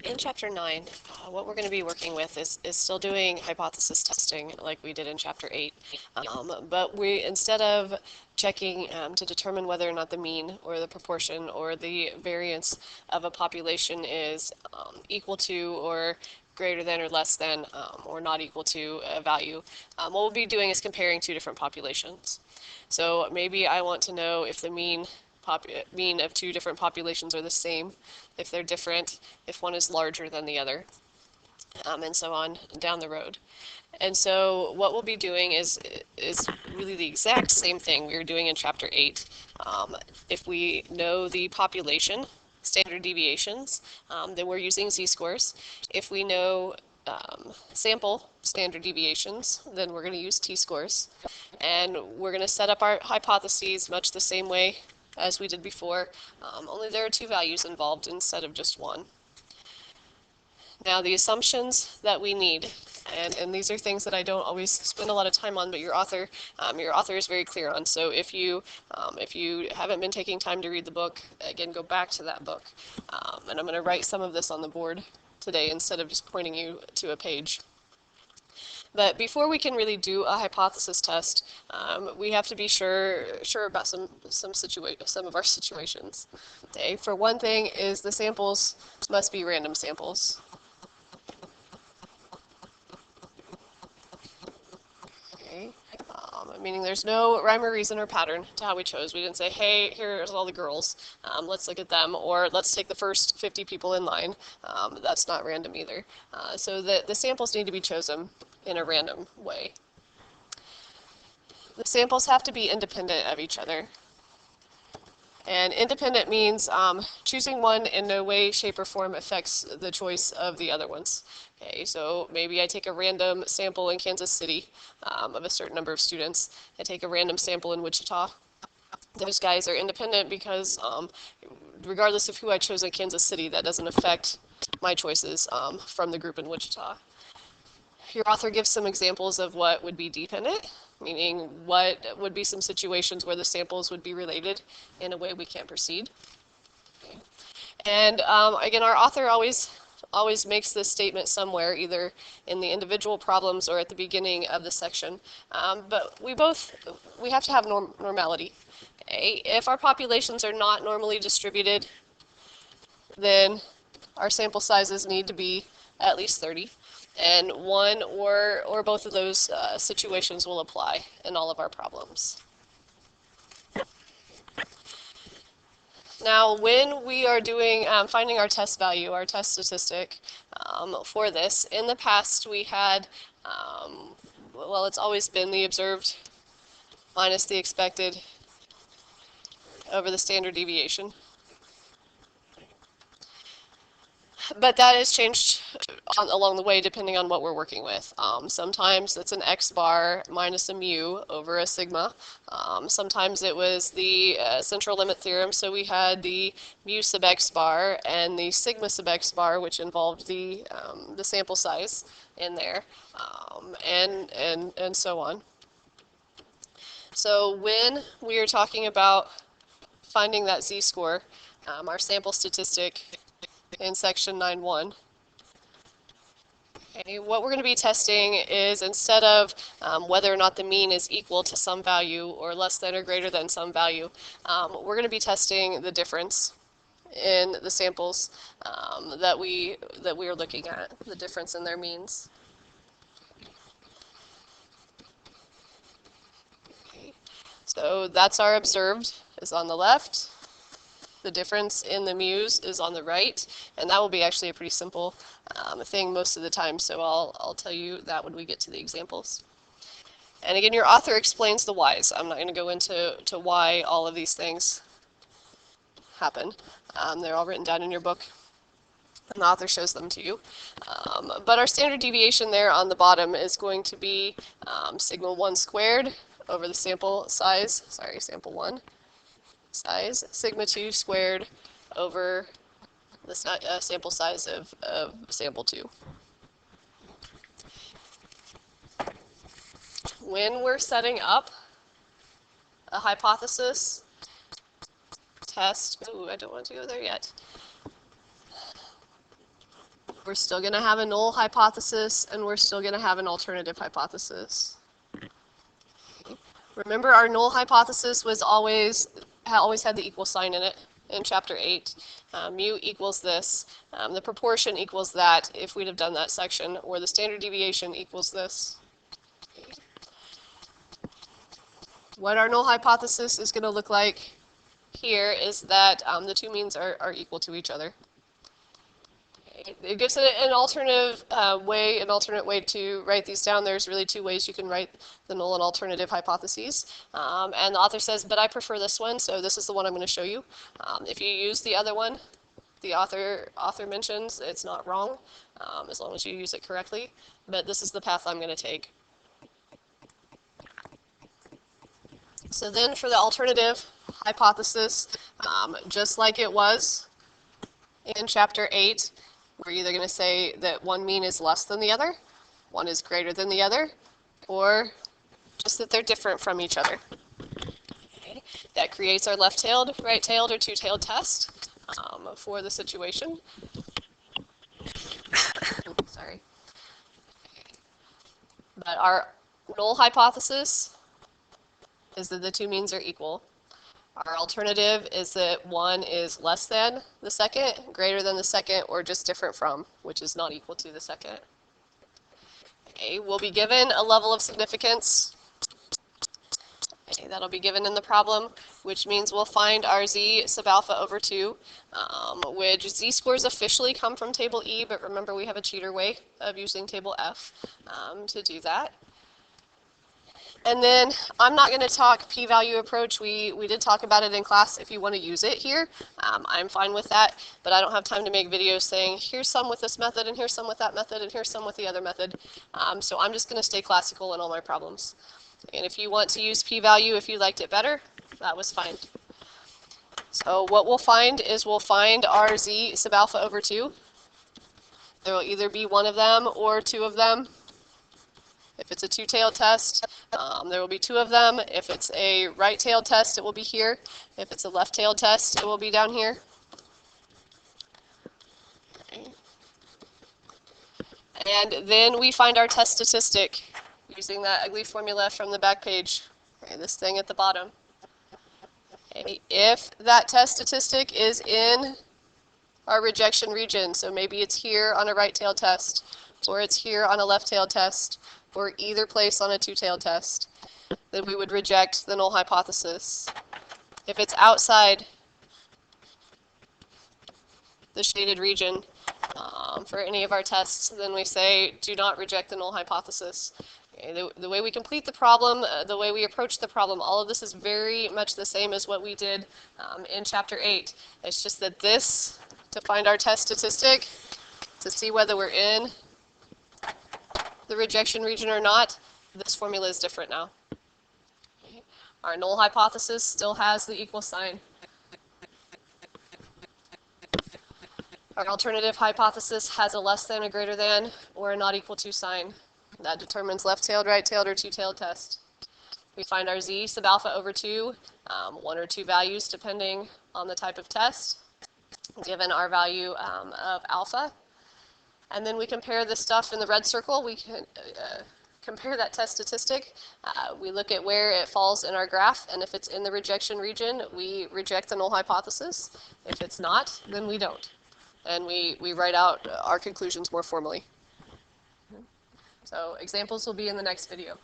in Chapter 9, what we're going to be working with is still doing hypothesis testing like we did in Chapter 8. But we, instead of checking to determine whether or not the mean or the proportion or the variance of a population is equal to or greater than or less than or not equal to a value, what we'll be doing is comparing two different populations. So maybe I want to know if the mean of two different populations are the same, if they're different, if one is larger than the other, and so on down the road. And so what we'll be doing is really the exact same thing we were doing in Chapter 8. If we know the population standard deviations, then we're using z-scores. If we know sample standard deviations, then we're going to use t-scores. And we're going to set up our hypotheses much the same way as we did before, only there are two values involved instead of just one. Now the assumptions that we need, and these are things that I don't always spend a lot of time on, but your author is very clear on. So if you haven't been taking time to read the book, again, go back to that book. And I'm going to write some of this on the board today instead of just pointing you to a page. But before we can really do a hypothesis test, we have to be sure about some of our situations. Okay, for one thing is the samples must be random samples. Okay, meaning there's no rhyme or reason or pattern to how we chose. We didn't say, hey, here's all the girls, let's look at them, or let's take the first 50 people in line. That's not random either. So the samples need to be chosen in a random way. The samples have to be independent of each other. And independent means choosing one in no way, shape, or form affects the choice of the other ones. Okay, so maybe I take a random sample in Kansas City of a certain number of students. I take a random sample in Wichita. Those guys are independent because regardless of who I chose in Kansas City, that doesn't affect my choices from the group in Wichita. Your author gives some examples of what would be dependent, meaning what would be some situations where the samples would be related in a way we can't proceed. Okay. And again, our author always makes this statement somewhere, either in the individual problems or at the beginning of the section. But we have to have normality. Okay? If our populations are not normally distributed, then our sample sizes need to be at least 30. And one or both of those situations will apply in all of our problems. Now, when we are doing finding our test value, our test statistic for this, in the past we had, well, it's always been the observed minus the expected over the standard deviation. But that has changed along the way depending on what we're working with. Sometimes it's an x bar minus a mu over a sigma. Sometimes it was the central limit theorem, so we had the mu sub x bar and the sigma sub x bar, which involved the sample size in there, and so on. So when we are talking about finding that z-score, our sample statistic in section 9.1. Okay, what we're going to be testing is, instead of whether or not the mean is equal to some value or less than or greater than some value, we're going to be testing the difference in the samples that we are looking at, the difference in their means. Okay. So that's our observed is on the left. The difference in the mu's is on the right, and that will be actually a pretty simple thing most of the time, so I'll tell you that when we get to the examples. And again, your author explains the whys. I'm not going to go into why all of these things happen. They're all written down in your book, and the author shows them to you. But our standard deviation there on the bottom is going to be sigma 1 squared over the sample size, sample 1. Size, sigma 2 squared over the sample size of sample 2. When we're setting up a hypothesis test, ooh, I don't want to go there yet. we're still going to have a null hypothesis, and we're still going to have an alternative hypothesis. Remember, our null hypothesis was always had the equal sign in it in chapter 8. Mu equals this. The proportion equals that if we'd have done that section, or the standard deviation equals this. What our null hypothesis is going to look like here is that the two means are equal to each other. It gives an alternate way to write these down. There's really two ways you can write the null and alternative hypotheses. And the author says, but I prefer this one, so this is the one I'm going to show you. If you use the other one, the author mentions, it's not wrong, as long as you use it correctly. But this is the path I'm going to take. So then for the alternative hypothesis, just like it was in chapter 8, we're either going to say that one mean is less than the other, one is greater than the other, or just that they're different from each other. Okay. That creates our left-tailed, right-tailed, or two-tailed test for the situation. Sorry. But our null hypothesis is that the two means are equal. Our alternative is that one is less than the second, greater than the second, or just different from, which is not equal to the second. Okay, we'll be given a level of significance. Okay, that'll be given in the problem, which means we'll find our z sub alpha over 2, which z-scores officially come from table E, but remember we have a cheater way of using table F to do that. And then I'm not going to talk p-value approach. We did talk about it in class. If you want to use it here, I'm fine with that, but I don't have time to make videos saying here's some with this method and here's some with that method and here's some with the other method. So I'm just going to stay classical in all my problems. And if you want to use p-value, if you liked it better, that was fine. So what we'll find is we'll find our z sub alpha over 2. There will either be one of them or two of them. If it's a two-tailed test, there will be two of them. If it's a right-tailed test, it will be here. If it's a left-tailed test, it will be down here. Okay. And then we find our test statistic using that ugly formula from the back page. Okay, this thing at the bottom. Okay. If that test statistic is in our rejection region, so maybe it's here on a right-tailed test, or it's here on a left-tailed test, or either place on a two-tailed test, then we would reject the null hypothesis. If it's outside the shaded region for any of our tests, then we say do not reject the null hypothesis. Okay, the way we complete the problem, the way we approach the problem, all of this is very much the same as what we did in chapter 8. It's just that this, to find our test statistic, to see whether we're in the rejection region or not, this formula is different now. Okay. Our null hypothesis still has the equal sign. Our alternative hypothesis has a less than, a greater than, or a not equal to sign. That determines left-tailed, right-tailed, or two-tailed test. We find our z sub alpha over 2, one or two values depending on the type of test, given our value of alpha. And then we compare the stuff in the red circle. We can compare that test statistic. We look at where it falls in our graph, and if it's in the rejection region, we reject the null hypothesis. If it's not, then we don't. And we write out our conclusions more formally. So examples will be in the next video.